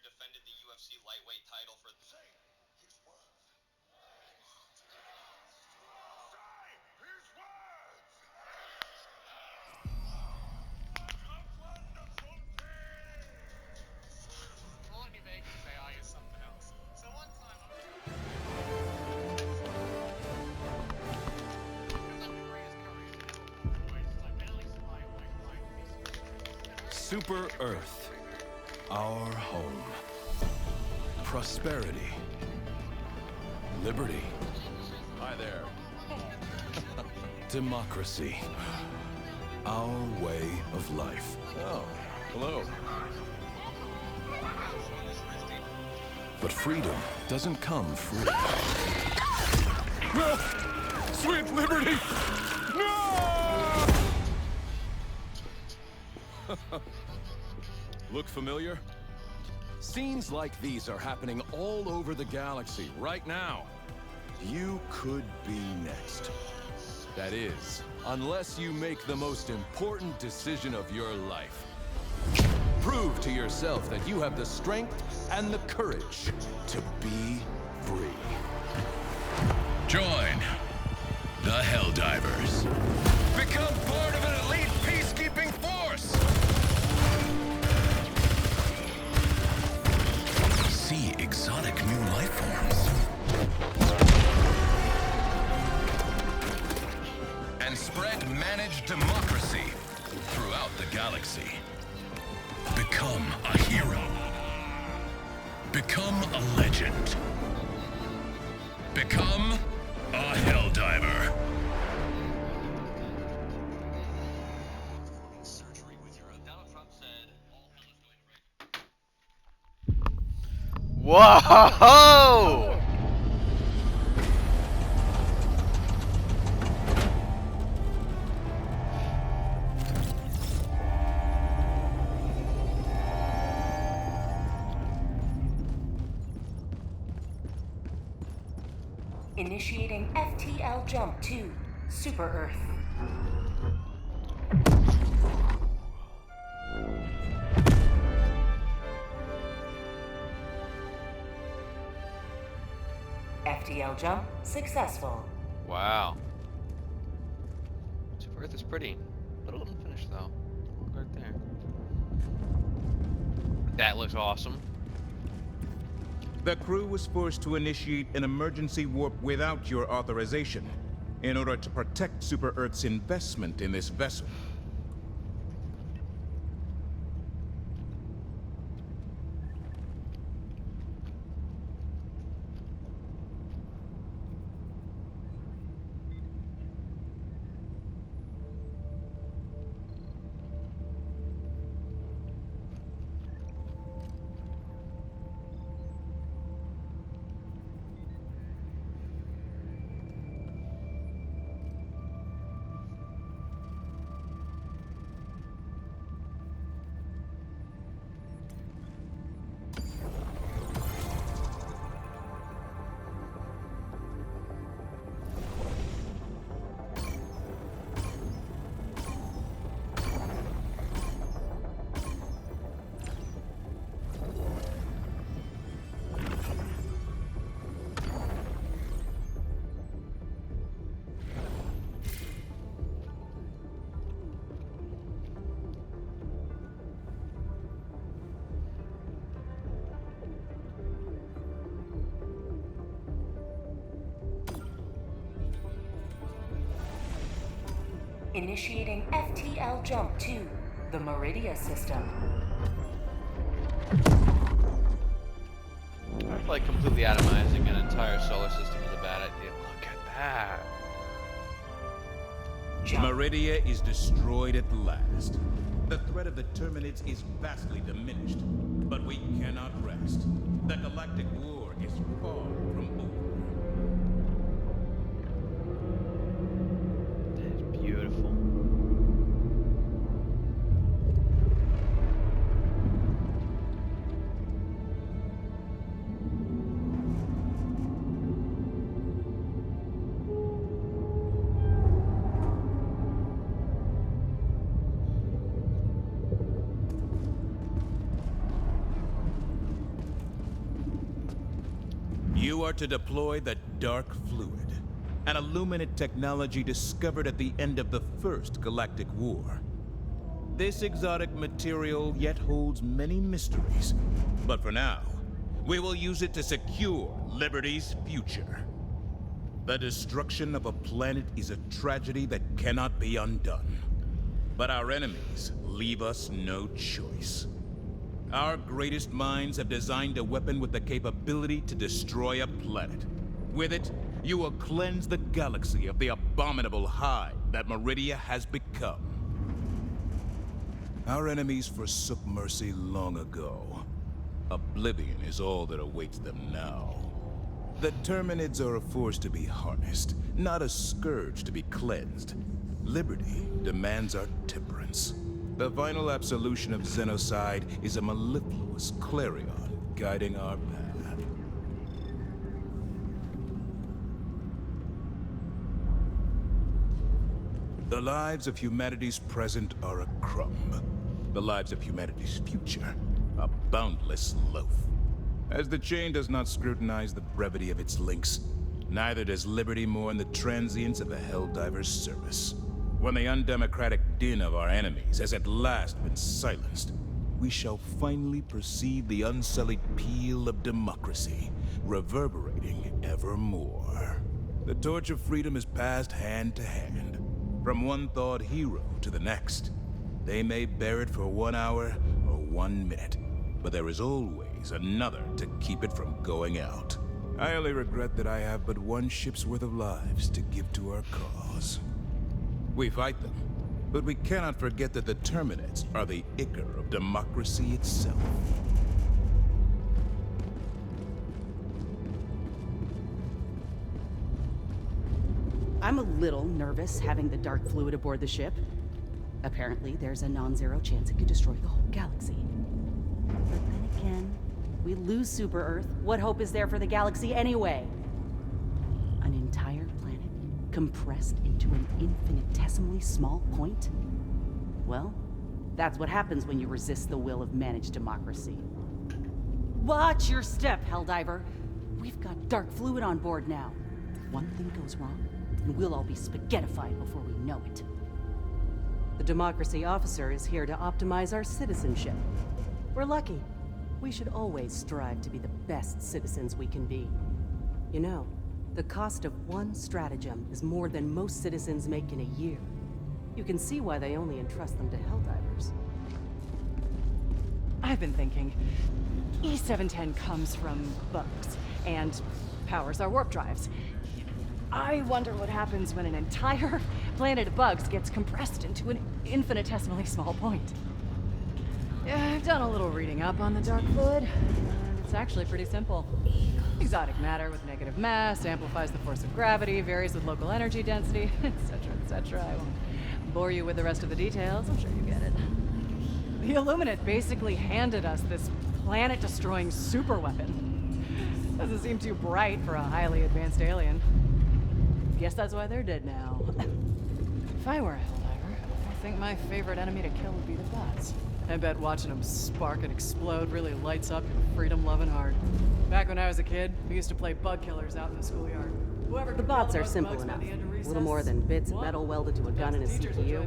defended the UFC lightweight title for the... Super Earth, our home. Prosperity. Liberty. Hi there. Democracy. Our way of life. Oh, hello. But freedom doesn't come free. No! Sweet liberty! No! Look familiar? Scenes like these are happening all over the galaxy right now. You could be next. That is, unless you make the most important decision of your life. Prove to yourself that you have the strength and the courage to be free. Join the Helldivers. Become part of an elite peacekeeping force. See exotic new life forms. And spread managed democracy throughout the galaxy. Become a hero. Become a legend. Become a Helldiver. Surgery with your... Donald Trump said all hell is going right. Whoa! Initiating FTL jump to Super Earth. FTL jump successful. Wow. Super Earth is pretty. Little unfinished though. Right there. That looks awesome. The crew was forced to initiate an emergency warp without your authorization in order to protect Super Earth's investment in this vessel. Initiating FTL jump to the Meridia system. I feel like completely atomizing an entire solar system is a bad idea. Look at that. Meridia is destroyed at last. The threat of the Terminids is vastly diminished, but we cannot rest. The galactic war is far from over. That is beautiful. are to deploy the Dark Fluid, an illuminate technology discovered at the end of the First Galactic War. This exotic material yet holds many mysteries, but for now, we will use it to secure Liberty's future. The destruction of a planet is a tragedy that cannot be undone. But our enemies leave us no choice. Our greatest minds have designed a weapon with the capability to destroy a planet. With it, you will cleanse the galaxy of the abominable hive that Meridia has become. Our enemies forsook mercy long ago. Oblivion is all that awaits them now. The Terminids are a force to be harnessed, not a scourge to be cleansed. Liberty demands our temperance. The final absolution of Xenocide is a mellifluous clarion guiding our path. The lives of humanity's present are a crumb. The lives of humanity's future, a boundless loaf. As the chain does not scrutinize the brevity of its links, neither does Liberty mourn the transience of the Helldivers' service. When the undemocratic din of our enemies has at last been silenced, we shall finally perceive the unsullied peal of democracy, reverberating evermore. The torch of freedom is passed hand to hand, from one thawed hero to the next. They may bear it for 1 hour or 1 minute, but there is always another to keep it from going out. I only regret that I have but 1 ship's worth of lives to give to our cause. We fight them, but we cannot forget that the Terminids are the ichor of democracy itself. I'm a little nervous having the dark fluid aboard the ship. Apparently, there's a non-zero chance it could destroy the whole galaxy. But then again, we lose Super Earth. What hope is there for the galaxy anyway? An entire planet compressed into an infinitesimally small point? Well, that's what happens when you resist the will of managed democracy. Watch your step, Helldiver! We've got dark fluid on board now. One thing goes wrong, and we'll all be spaghettified before we know it. The democracy officer is here to optimize our citizenship. We're lucky. We should always strive to be the best citizens we can be. You know, the cost of 1 stratagem is more than most citizens make in a year. You can see why they only entrust them to Helldivers. I've been thinking, E710 comes from bugs and powers our warp drives. I wonder what happens when an entire planet of bugs gets compressed into an infinitesimally small point. Yeah, I've done a little reading up on the dark fluid, and it's actually pretty simple. Exotic matter with negative mass amplifies the force of gravity, varies with local energy density, etc., etc. I won't bore you with the rest of the details. I'm sure you get it. The Illuminate basically handed us this planet-destroying superweapon. Doesn't seem too bright for a highly advanced alien. Guess that's why they're dead now. If I were a Helldiver, I think my favorite enemy to kill would be the bots. I bet watching them spark and explode really lights up your freedom-loving heart. Back when I was a kid, we used to play bug killers out in the schoolyard. The bots are simple enough. A little more than bits of metal welded to a gun and a CPU.